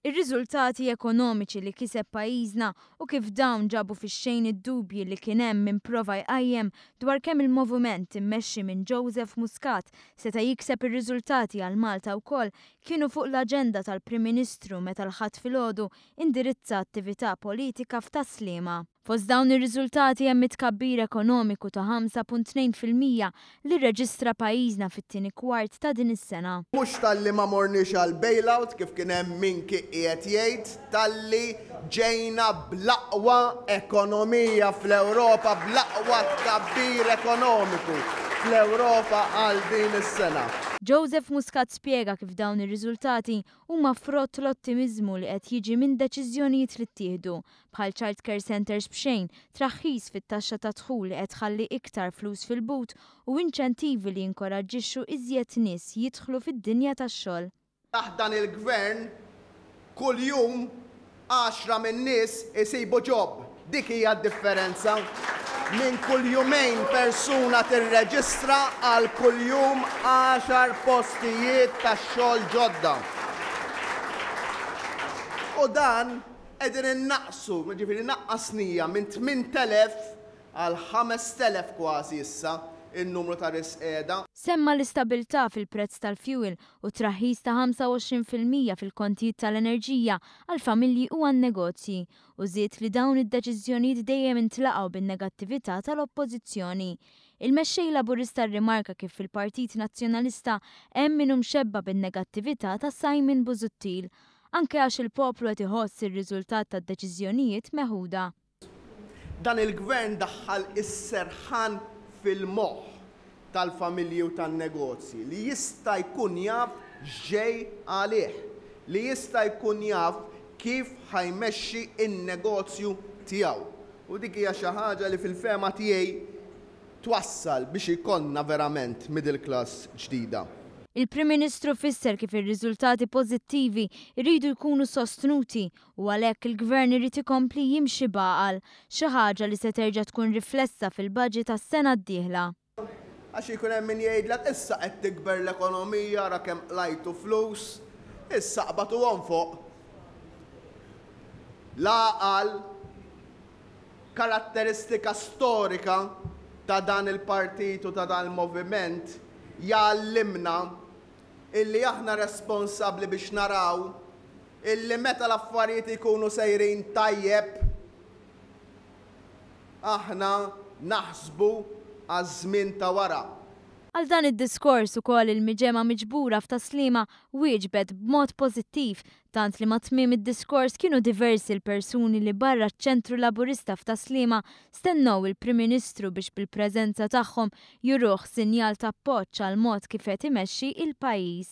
Ir-riżultati ekonomiċi li kiseb pajjiżna u kif dawn ġabu fix-xejn id-dubji li kien hemm min prova jqajjem dwar kemm il-moviment immexxi minn Joseph Muscat seta' jikseb ir-riżultati għal Malta wkoll kienu fuq l-aġenda tal-Prim Ministru meta l-ħadd filgħodu indirizza attività politika f'Taslima. Fost dawn ir-riżultati hemm tkabbir ekonomiku ta' 5.2% li rreġistra pajjiżna fit-tieni kwart ta' din is-sena. Mhux talli ma morniex għal bailout kif kien hemm min qiegħed jgħid talli ġejna bl-aqwa ekonomija fl-Ewropa, bl-aqwa tkabbir ekonomiku fl-Ewropa għal din is-sena. Joseph Muscat spjega kif dawn ir-riżultati huma frott l-ottimiżmu li qed jiġi minn deċiżjonijiet li ttieħdu bħal Child Care Centers b'xejn, traħħis fit-taxxa ta' dħul li qed tħalli iktar flus fil-but u inċentivi li jinkoraġġixxu iżjed nies jidħlu fid-dinja tax-xogħol. Taħt dan il-gvern kuljum 10 minn nies isibu ġob. Dik hija d-differenza. Minn kuljumejn persuna tirreġistra għal kuljum 10 postijiet tax-xogħol ġodda. U dan qegħdin innaqsu, ġifieri naqqasnija minn 8,000 għal 5,000 kważi issa in-numru ta' risqiegħda. Semma l-istabilità fil-prezz tal-fuel u traħħis ta' 25% fil-kontijiet tal-enerġija għal familji u għan-negozji u żied li dawn id-deċiżjonijiet dejjem intlaqgħu bin-negattività tal-oppożizzjoni. Il-mexxej Laburista rrimarka kif fil-Partit Nazzjonalista hemm min mxebba bin-negattività ta' Simon Busuttil, anke għax il-poplu qed iħoss ir-riżultat tad-deċiżjonijiet meħuda. Dan il-gvern daħħal is-serħan fil-moħħ tal-familji u tan-negozji li jista' jkun jaf x'ġej għalih, li jista' jkun jaf kif ħajmexxi n-negozju tiegħu. U dik hija xi ħaġa li fil-fema tiegħi twassal biex ikollna verament middle class ġdida. Il-Prim Ministru fisser kif ir-riżultati pożittivi jridu jkunu sostnuti u għalhekk il-Gvern irid ikompli jimxi baqal, xi ħaġa li se terġa' tkun riflessa fil-baġit tas-sena d-dieħla. Għax ikun hemm min jgħidlek issa qed tikber l-ekonomija ra kemm qlajtu flus, issa qbatuhom fuq. L-għaqal karatteristika storika ta' dan il-partit u ta' dan il-moviment jgħallimna illi aħna responsabbli biex naraw illi meta l-affarijiet ikunu sejrin tajjeb aħna naħsbu għaż-żmien ta' wara. Għal dan id-diskors ukoll il-miġema miġbura f'Taslima wieġbet b'mod pożittiv, tant li ma' tmiem id-diskors kienu diversi l-persuni li barra ċ-ċentru Laburista f'Taslima stennew il-Prim Ministru biex bil-preżenza tagħhom juruh sinjal ta' appoġġ għal mod kif qed imexxi il-pajjiż.